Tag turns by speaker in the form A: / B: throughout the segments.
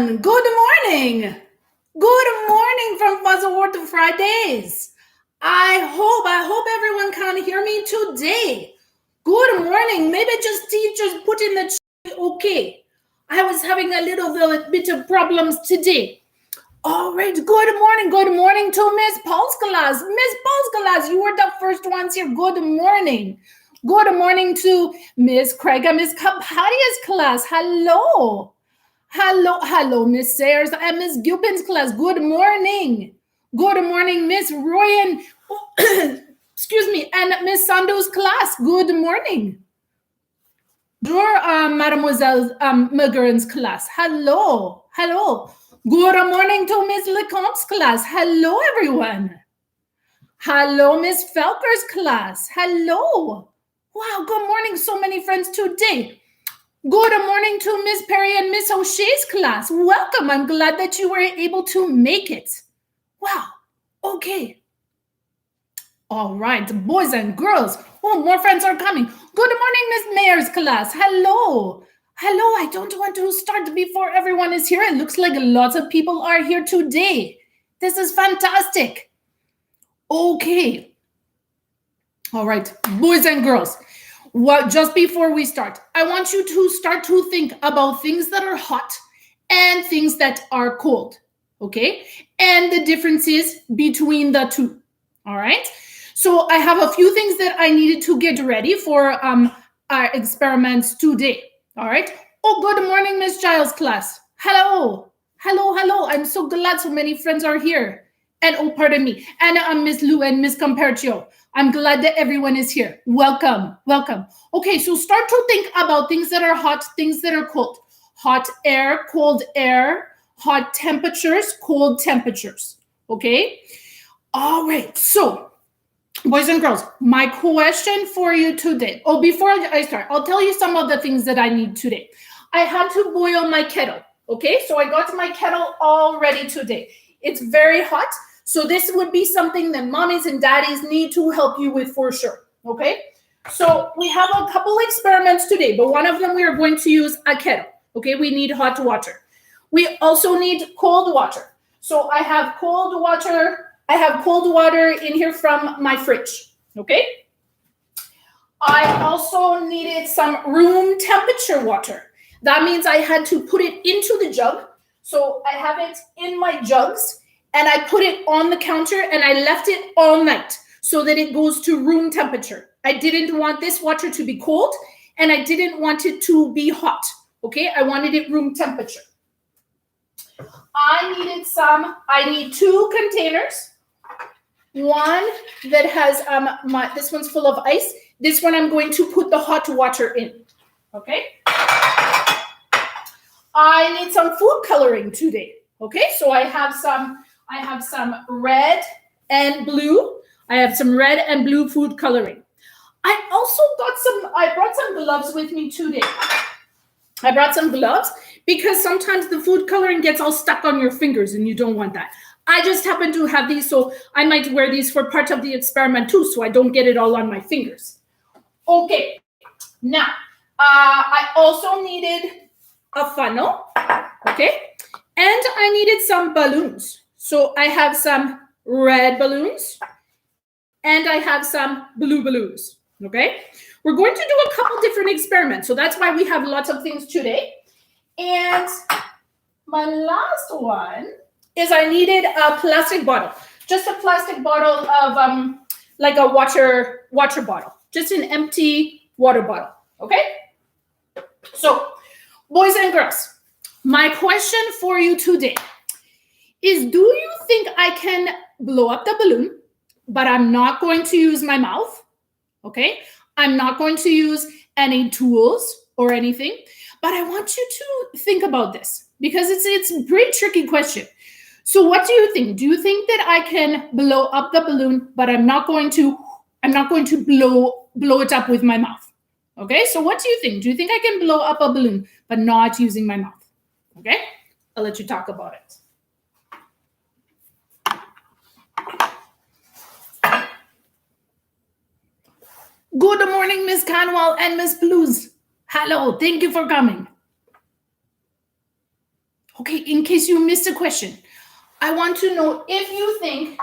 A: everyone. Good morning. Good morning from Fuzzleworth to Fridays. I hope everyone can hear me today. Good morning. Maybe just teachers put in the chat. Okay. I was having a little bit of problems today. All right. Good morning. Good morning to Miss Paul's class. Miss Paul's class, you were the first ones here. Good morning. Good morning to Miss Craig and Miss Kapadia's class. Hello. Hello, Miss Sayers and Miss Gilpin's class. Good morning. Good morning, Miss Royan. Excuse me, and Miss Sando's class. Good morning. Mademoiselle Maguirin's class. Hello. Good morning to Miss Lecomte's class. Hello, everyone. Hello, Miss Felker's class. Hello. Wow, good morning. So many friends today. Good morning to Miss Perry and Miss O'Shea's class. Welcome. I'm glad that you were able to make it. Wow. Okay. All right, boys and girls. Oh, more friends are coming. Good morning, Miss Mayer's class. Hello. I don't want to start before everyone is here. It looks like lots of people are here today. This is fantastic. Okay. All right, boys and girls. Well, just before we start, I want you to start to think about things that are hot and things that are cold, okay? And the differences between the two, all right? So I have a few things that I needed to get ready for our experiments today, all right? Oh, good morning, Miss Giles' class. Hello. I'm so glad so many friends are here. And oh, pardon me, and Miss Lou and Miss Compertio. I'm glad that everyone is here. Welcome. Okay, so start to think about things that are hot, things that are cold. Hot air, cold air, hot temperatures, cold temperatures. Okay? All right, so boys and girls, my question for you today. Oh, before I start, I'll tell you some of the things that I need today. I had to boil my kettle. Okay, so I got my kettle all ready today. It's very hot. So this would be something that mommies and daddies need to help you with for sure, okay? So we have a couple experiments today, but one of them we are going to use a kettle, okay? We need hot water. We also need cold water. So I have cold water in here from my fridge, okay? I also needed some room temperature water. That means I had to put it into the jug. So I have it in my jugs. And I put it on the counter and I left it all night so that it goes to room temperature. I didn't want this water to be cold and I didn't want it to be hot. Okay, I wanted it room temperature. I need two containers. One that has, this one's full of ice. This one I'm going to put the hot water in. Okay. I need some food coloring today. Okay, so I have some red and blue. I have some red and blue food coloring. I brought some gloves with me today. I brought some gloves because sometimes the food coloring gets all stuck on your fingers and you don't want that. I just happen to have these, so I might wear these for part of the experiment too, so I don't get it all on my fingers. Okay, now, I also needed a funnel, okay? And I needed some balloons. So I have some red balloons and I have some blue balloons, okay? We're going to do a couple different experiments. So that's why we have lots of things today. And my last one is I needed a plastic bottle. Just a plastic bottle of like a water bottle. Just an empty water bottle, okay? So, boys and girls, my question for you today is, do you think I can blow up the balloon, but I'm not going to use my mouth, okay? I'm not going to use any tools or anything, but I want you to think about this because it's a pretty tricky question. So what do you think? Do you think that I can blow up the balloon, but I'm not going to blow it up with my mouth? Okay, so what do you think? Do you think I can blow up a balloon, but not using my mouth? Okay, I'll let you talk about it. Good morning, Miss Canwell and Miss Blues. Hello, thank you for coming. Okay, in case you missed a question, I want to know if you think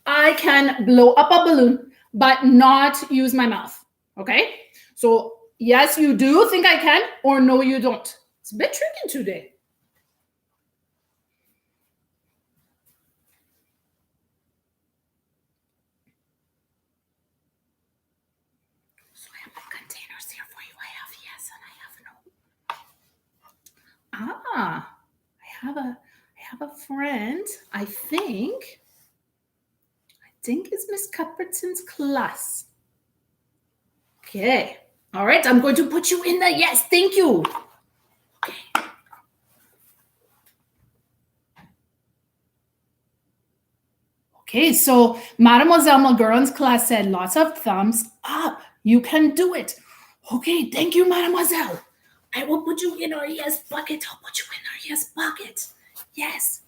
A: I can blow up a balloon but not use my mouth. Okay, so yes, you do think I can, or no, you don't. It's a bit tricky today. So I have containers here for you. I have yes and I have no. I have a friend. I think it's Miss Cuthbertson's class. Okay. All right. I'm going to put you in the yes. Thank you. Okay. Okay. So Mademoiselle Magurin's class said lots of thumbs up. You can do it. Okay. Thank you, Mademoiselle. I will put you in our yes bucket. I'll put you in our yes bucket. Yes.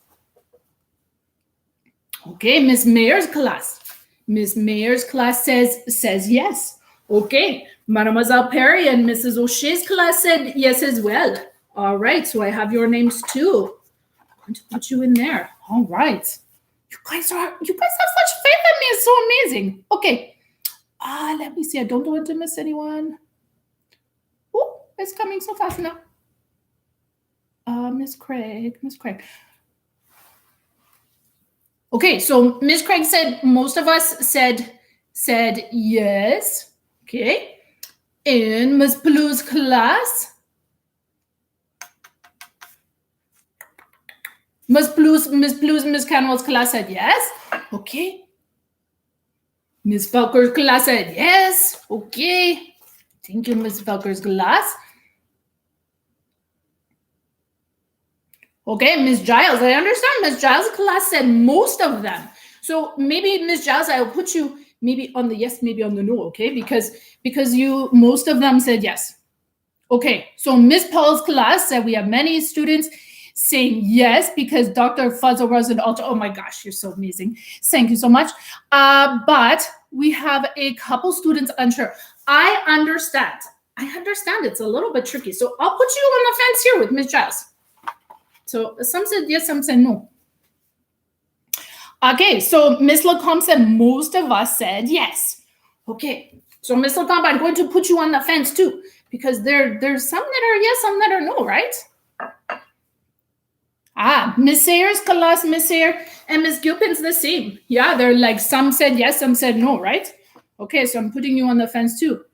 A: Okay, Miss Mayer's class. Miss Mayer's class says yes. Okay, Mademoiselle Perry and Mrs. O'Shea's class said yes as well. All right, so I have your names too. I'm going to put you in there. All right. You guys have such faith in me. It's so amazing. Okay. Let me see. I don't want to miss anyone. Oh, it's coming so fast now. Miss Craig. Okay, so Miss Craig said most of us said yes. Okay. In Miss Blue's class, Miss Canwell's class said yes. Okay. Miss Felker's class said yes. Okay. Thank you, Miss Felker's class. Okay, Miss Giles, I understand Miss Giles' class said most of them. So maybe Miss Giles, I'll put you maybe on the yes, maybe on the no, okay? Because you most of them said yes. Okay, so Miss Paul's class said we have many students saying yes because Dr. Fuzzle wasn't also. Oh my gosh, you're so amazing. Thank you so much. But we have a couple students unsure. I understand it's a little bit tricky. So I'll put you on the fence here with Miss Giles. So some said yes, some said no. Okay, so Miss Lacombe said most of us said yes. Okay, so Miss Lacombe, I'm going to put you on the fence too, because there's some that are yes, some that are no, right? Miss Sayer's class, Miss Sayer and Miss Gilpin's the same. Yeah, they're like some said yes, some said no, right? Okay, so I'm putting you on the fence too.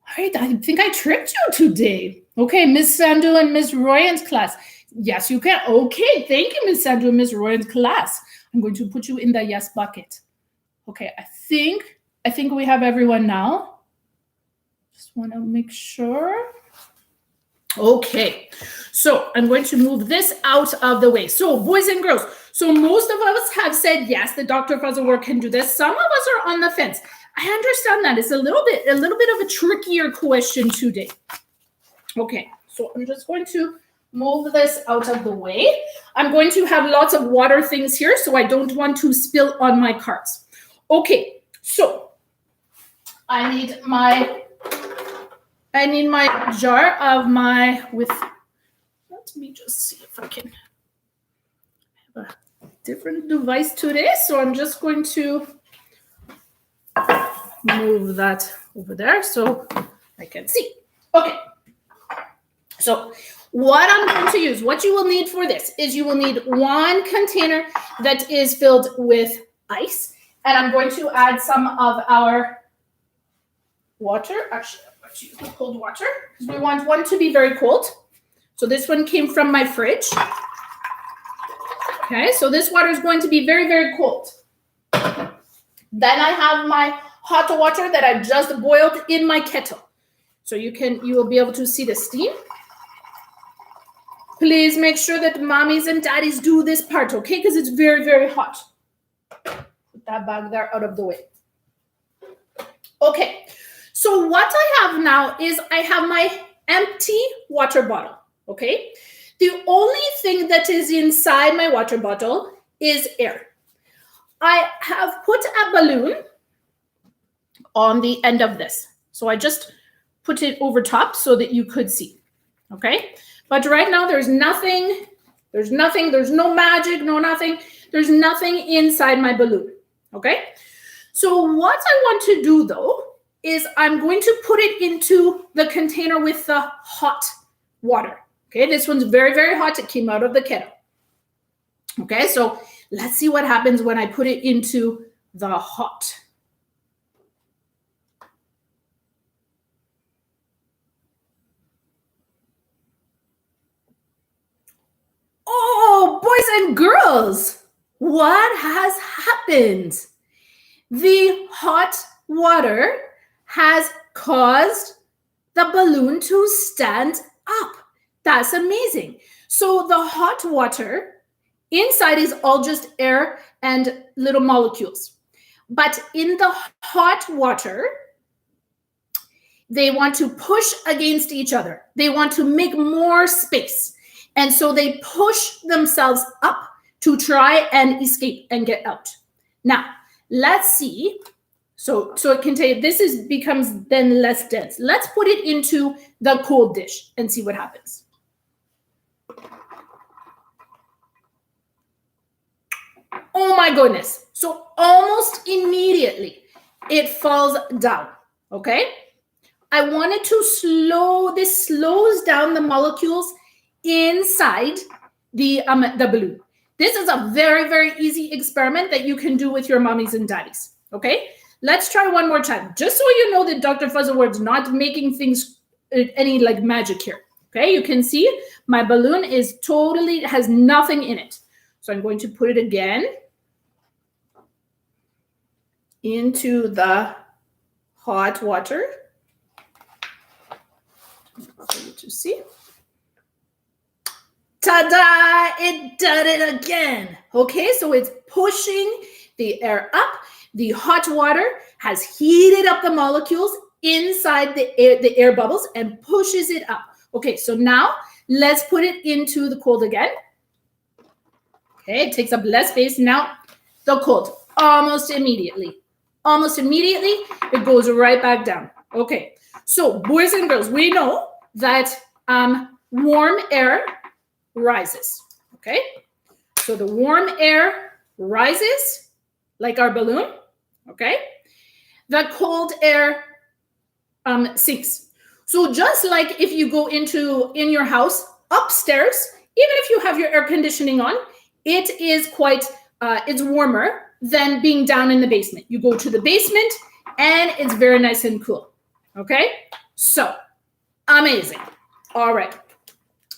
A: All right, I think I tricked you today. Okay, Miss Sandu and Miss Royan's class. Yes, you can. Okay, thank you, Miss Sandu and Miss Royan's class. I'm going to put you in the yes bucket. Okay, I think we have everyone now. Just want to make sure. Okay, so I'm going to move this out of the way. So boys and girls, so most of us have said yes, the Dr. Fuzzlework can do this. Some of us are on the fence. I understand that. It's a little bit of a trickier question today. Okay, so I'm just going to move this out of the way. I'm going to have lots of water things here, so I don't want to spill on my cards. Okay, so I need my jar of let me just see if I can have a different device today. So I'm just going to move that over there so I can see. Okay. So what I'm going to use, what you will need for this is you will need one container that is filled with ice. And I'm going to add some of our water. Actually, I'm going to use the cold water because we want one to be very cold. So this one came from my fridge. Okay, so this water is going to be very, very cold. Then I have my hot water that I just boiled in my kettle. So you will be able to see the steam. Please make sure that mommies and daddies do this part, okay? Because it's very, very hot. Put that bag there out of the way. Okay, so what I have now is I have my empty water bottle, okay? The only thing that is inside my water bottle is air. I have put a balloon on the end of this. So I just put it over top so that you could see, okay? But right now, there's nothing, there's no magic, no nothing. There's nothing inside my balloon, okay? So what I want to do, though, is I'm going to put it into the container with the hot water, okay? This one's very, very hot. It came out of the kettle, okay? So let's see what happens when I put it into the hot. Oh, boys and girls, what has happened? The hot water has caused the balloon to stand up. That's amazing. So the hot water inside is all just air and little molecules. But in the hot water, they want to push against each other. They want to make more space. And so they push themselves up to try and escape and get out. Now, let's see. So it can take, becomes then less dense. Let's put it into the cold dish and see what happens. Oh my goodness. So almost immediately it falls down, okay? I wanted to this slows down the molecules inside the balloon. This is a very, very easy experiment that you can do with your mommies and daddies, okay? Let's try one more time, just so you know that Dr. Fuzzleworld's not making things any like magic here, okay? You can see my balloon is totally, has nothing in it. So I'm going to put it again into the hot water for you to see. Ta-da! It did it again. Okay, so it's pushing the air up. The hot water has heated up the molecules inside the air bubbles and pushes it up. Okay, so now let's put it into the cold again. Okay, it takes up less space. Now the cold, almost immediately, it goes right back down. Okay, so boys and girls, we know that warm air rises, okay? So the warm air rises like our balloon, okay? The cold air sinks. So just like if you go in your house upstairs, even if you have your air conditioning on, it is it's warmer than being down in the basement. You go to the basement and it's very nice and cool, okay? So amazing. All right.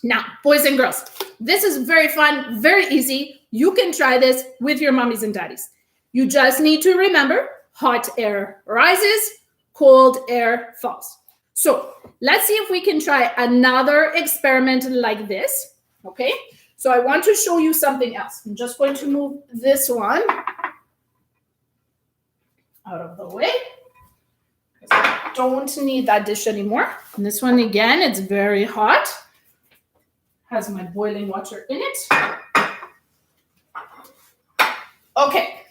A: Now, boys and girls, this is very fun, very easy. You can try this with your mommies and daddies. You just need to remember, hot air rises, cold air falls. So let's see if we can try another experiment like this, okay? So I want to show you something else. I'm just going to move this one out of the way. I don't need that dish anymore. And this one, again, it's very hot. Has my boiling water in it. Okay.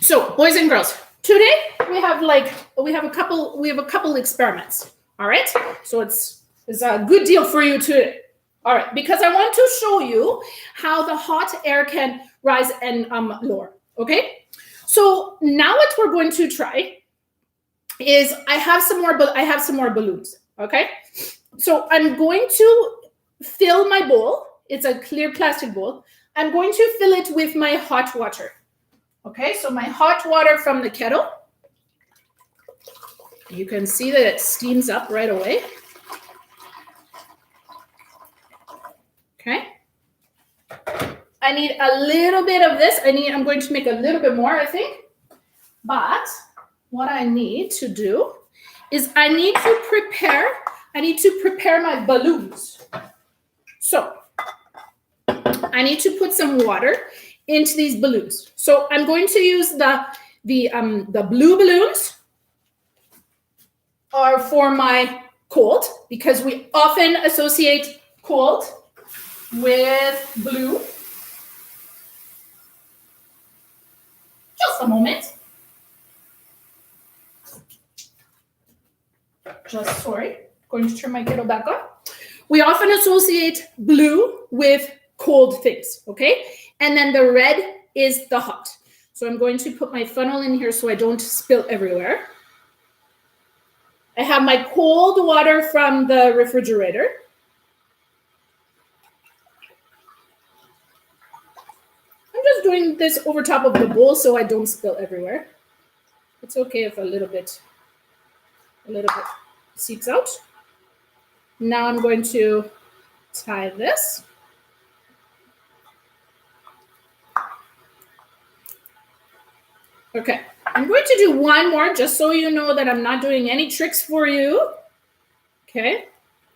A: So, boys and girls, today we have a couple experiments. All right? So it's a good deal for you today. All right, because I want to show you how the hot air can rise and lower. Okay? So, now what we're going to try is I have some more balloons, okay? So, I'm going to fill my bowl. It's a clear plastic bowl. I'm going to fill it with my hot water. Okay, so my hot water from the kettle. You can see that it steams up right away. Okay. I need a little bit of this. I'm going to make a little bit more, I think. But what I need to do is I need to prepare my balloons. So I need to put some water into these balloons. So I'm going to use the blue balloons are for my cold, because we often associate cold with blue. Just a moment. Going to turn my kettle back on. We often associate blue with cold things, okay? And then the red is the hot. So I'm going to put my funnel in here so I don't spill everywhere. I have my cold water from the refrigerator. I'm just doing this over top of the bowl so I don't spill everywhere. It's okay if a little bit seeps out. Now I'm going to tie this. Okay, I'm going to do one more just so you know that I'm not doing any tricks for you. Okay,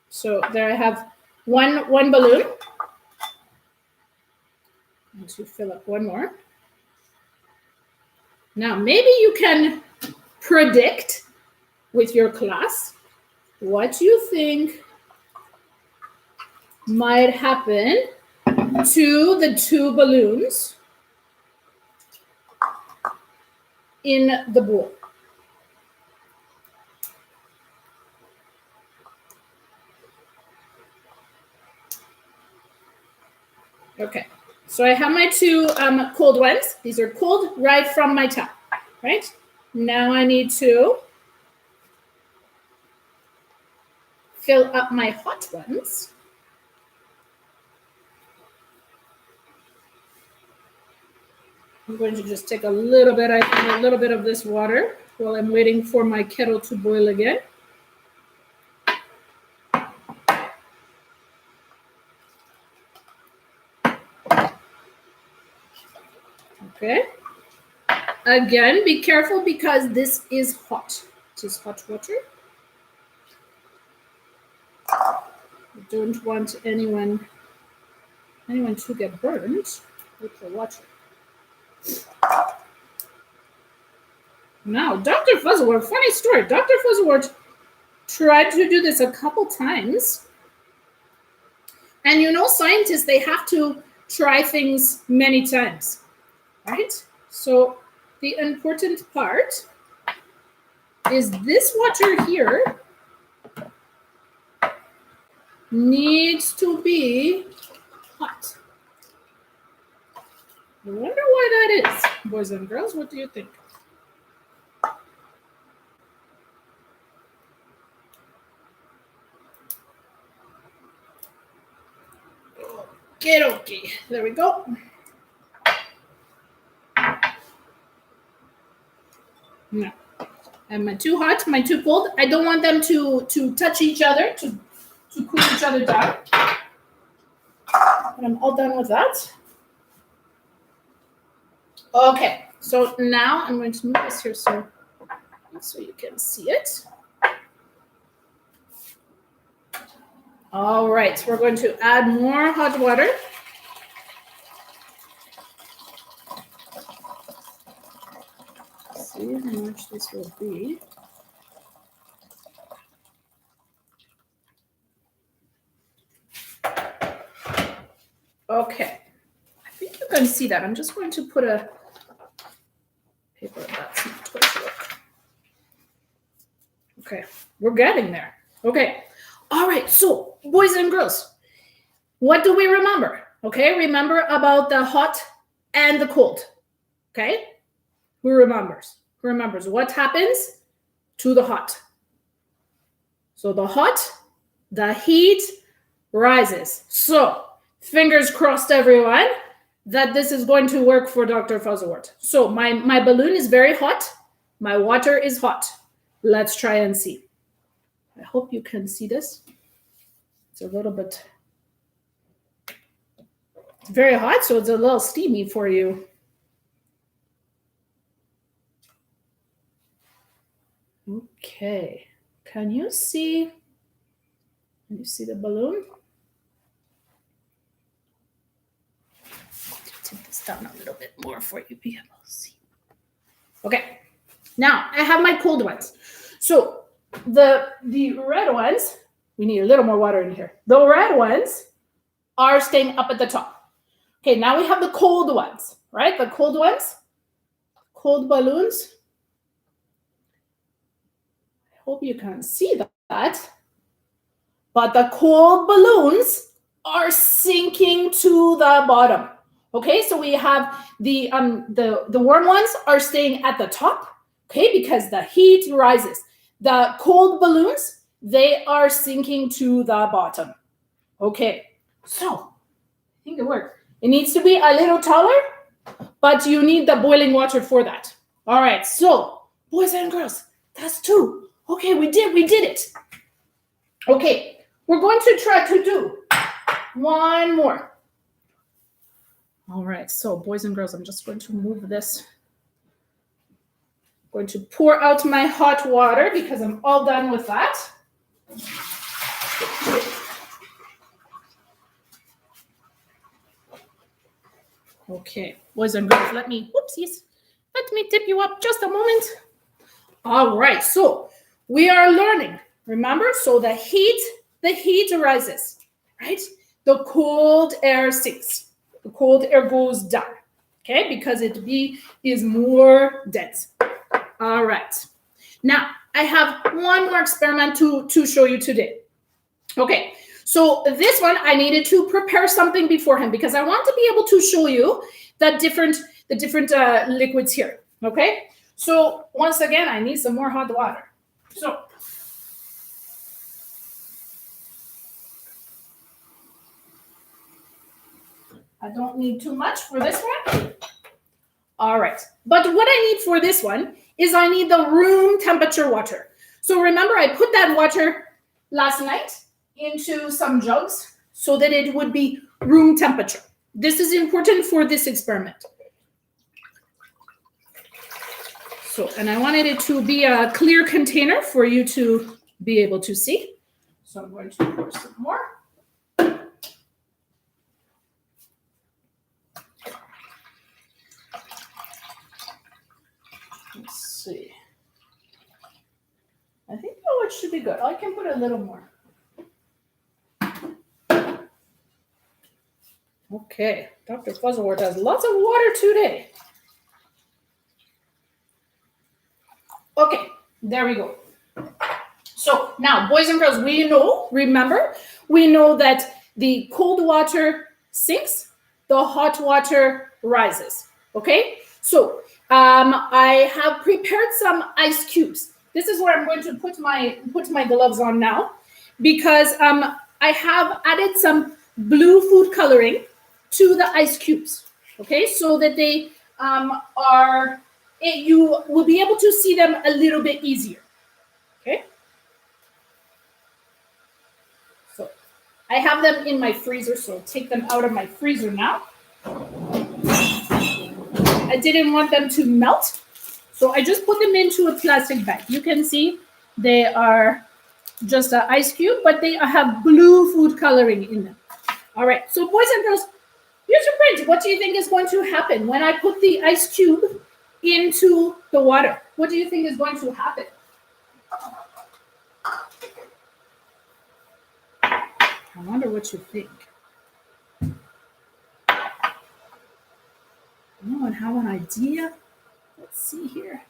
A: so there I have one balloon. I'm going to fill up one more. Now, maybe you can predict with your class what you think might happen to the two balloons in the bowl. Okay, so I have my two cold ones. These are cold right from my tap, right? Now I need to fill up my hot ones. I'm going to just take a little bit of this water while I'm waiting for my kettle to boil again. Okay. Again, be careful because this is hot. It is hot water. I don't want anyone to get burned with the water. Now, Dr. Fuzzlewort, funny story. Dr. Fuzzlewort tried to do this a couple times. And you know, scientists, they have to try things many times, right? So the important part is this water here needs to be hot. I wonder why that is, boys and girls. What do you think? Okay, there we go. No. And my too hot, my too cold. I don't want them to touch each other, to cool each other down. And I'm all done with that. Okay, so now I'm going to move this here so you can see it. All right, we're going to add more hot water. Let's see how much this will be. Okay, I think you can see that. I'm just going to put a paper that's not going to work. Okay, we're getting there. Okay, all right, so boys and girls, what do we remember? Okay, remember about the hot and the cold. Okay, who remembers? Who remembers what happens to the hot? So the hot, the heat rises. So fingers crossed, everyone, that this is going to work for Dr. Fuzzlewort. So my balloon is very hot. My water is hot. Let's try and see. I hope you can see this. It's a little bit very hot, so it's a little steamy for you. Okay, can you see the balloon? Take this down a little bit more for you to be able to see. Okay, now I have my cold ones. So the red ones, we need a little more water in here. The red ones are staying up at the top. Okay, now we have the cold ones, right? The cold ones, cold balloons. I hope you can see that. but the cold balloons are sinking to the bottom. Okay, so we have the warm ones are staying at the top, okay, because the heat rises. The cold balloons, they are sinking to the bottom. Okay, so I think it worked. It needs to be a little taller, but you need the boiling water for that. All right, so boys and girls, that's 2. Okay, we did it. Okay, we're going to try to do 1 more. All right, so boys and girls, I'm just going to move this. I'm going to pour out my hot water because I'm all done with that. Okay, boys and girls, let me tip you up just a moment. All right, so we are learning, remember? So the heat arises, right? The cold air sinks. The cold air goes down, okay? Because it is more dense. All right. Now, I have 1 more experiment to show you today. Okay, so this one, I needed to prepare something beforehand because I want to be able to show you the different liquids here, okay? So once again, I need some more hot water. So I don't need too much for this one. All right, but what I need for this one is I need the room temperature water. So remember, I put that water last night into some jugs so that it would be room temperature. This is important for this experiment. So, and I wanted it to be a clear container for you to be able to see. So I'm going to pour some more. Let's see. I think it should be good. I can put a little more. Okay, Dr. Fuzzleworth has lots of water today. Okay, there we go. So now, boys and girls, we know that the cold water sinks, the hot water rises. Okay, so I have prepared some ice cubes. This is where I'm going to put my gloves on now, because I have added some blue food coloring to the ice cubes. Okay, so that they you will be able to see them a little bit easier. Okay. So I have them in my freezer, so I'll take them out of my freezer now. I didn't want them to melt, so I just put them into a plastic bag. You can see they are just an ice cube, but they have blue food coloring in them. All right, so boys and girls, here's your print. What do you think is going to happen when I put the ice cube into the water? What do you think is going to happen? I wonder what you think. Oh, and have an idea. Let's see here.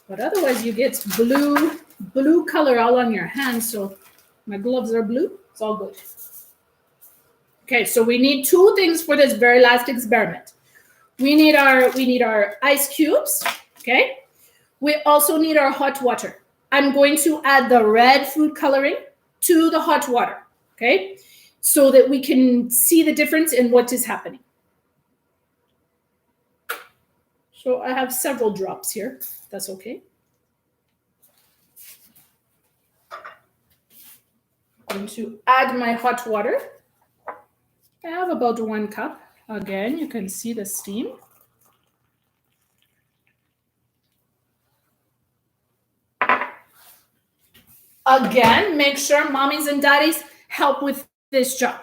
A: But otherwise you get blue color all on your hands. So my gloves are blue. It's all good. Okay, so we need 2 things for this very last experiment. We need our ice cubes, okay? We also need our hot water. I'm going to add the red food coloring to the hot water, okay? So that we can see the difference in what is happening. So I have several drops here. That's okay. I'm going to add my hot water. I have about 1 cup. Again, you can see the steam. Again, make sure mommies and daddies help with this job.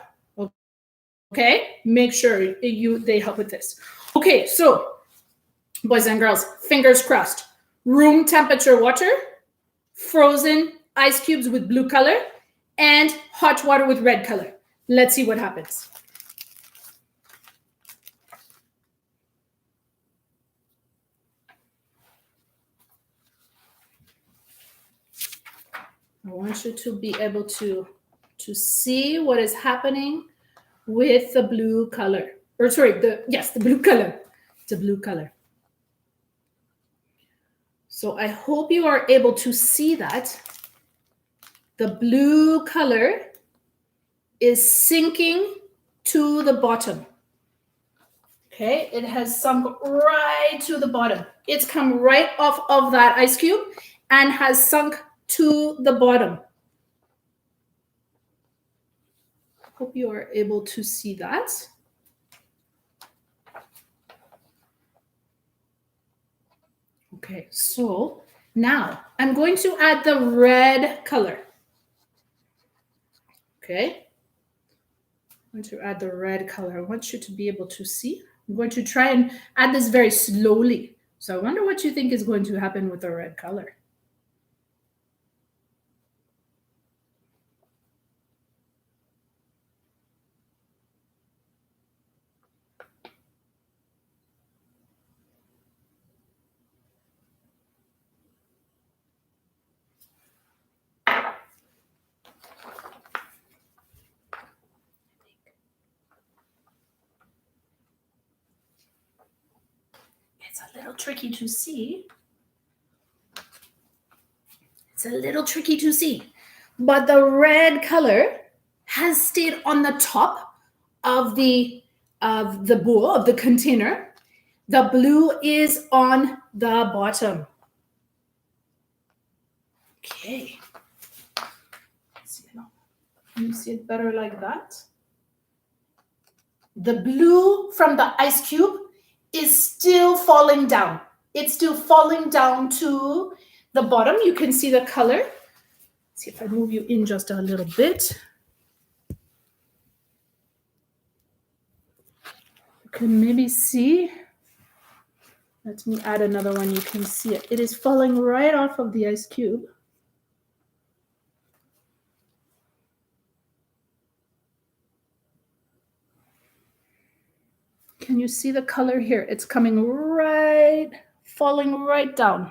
A: Okay? Make sure they help with this. Okay, so boys and girls, fingers crossed. Room temperature water, frozen ice cubes with blue color, and hot water with red color. Let's see what happens. I want you to be able to see what is happening with the blue color. Or sorry, the blue color. It's a blue color. So I hope you are able to see that. The blue color is sinking to the bottom. Okay, it has sunk right to the bottom. It's come right off of that ice cube and has sunk to the bottom. Hope you are able to see that. Okay, so now I'm going to add the red color. Okay, I'm going to add the red color. I want you to be able to see. I'm going to try and add this very slowly. So I wonder what you think is going to happen with the red color. It's a little tricky to see. It's a little tricky to see. But the red color has stayed on the top of the bowl, of the container. The blue is on the bottom. Okay. Can you see it better like that? The blue from the ice cube is still falling down. It's still falling down to the bottom. You can see the color. Let's see if I move you in just a little bit. You can maybe see. Let me add another one. You can see it. It is falling right off of the ice cube. Can you see the color here? It's coming right, falling right down.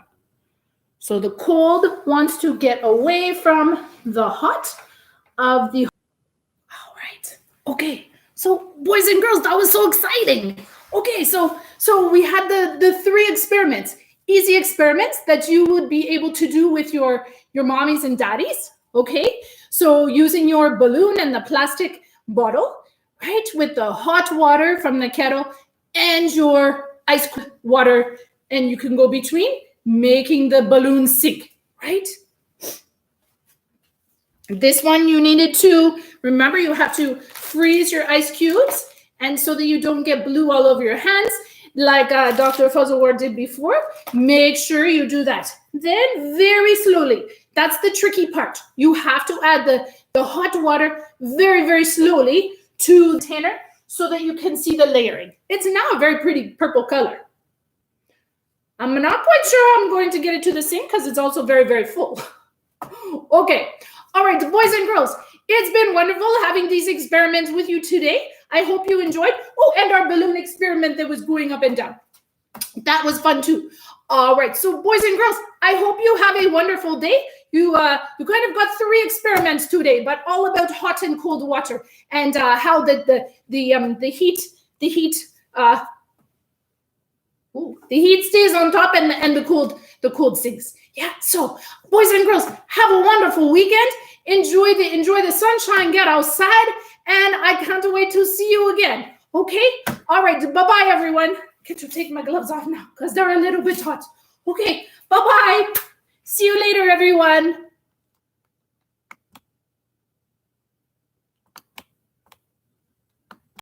A: So the cold wants to get away from the hot of the. All right. Okay. So boys and girls, that was so exciting. Okay. So we had the 3 experiments, easy experiments that you would be able to do with your mommies and daddies. Okay. So using your balloon and the plastic bottle, right, with the hot water from the kettle and your ice water, and you can go between, making the balloon sink, right? This one you needed to, remember you have to freeze your ice cubes, and so that you don't get blue all over your hands, like Dr. Fuzzleward did before. Make sure you do that. Then very slowly, that's the tricky part. You have to add the hot water very, very slowly to the container so that you can see the layering. It's now a very pretty purple color. I'm not quite sure how I'm going to get it to the sink because it's also very, very full. Okay. All right, boys and girls, it's been wonderful having these experiments with you today. I hope you enjoyed. Oh, and our balloon experiment that was going up and down. That was fun too. All right, so boys and girls, I hope you have a wonderful day. You kind of got 3 experiments today, but all about hot and cold water and how the heat stays on top and the cold sinks. Yeah. So boys and girls, have a wonderful weekend. Enjoy the sunshine. Get outside, and I can't wait to see you again. Okay. All right. Bye-bye, everyone. Get to take my gloves off now because they're a little bit hot. Okay. Bye-bye. See you later, everyone.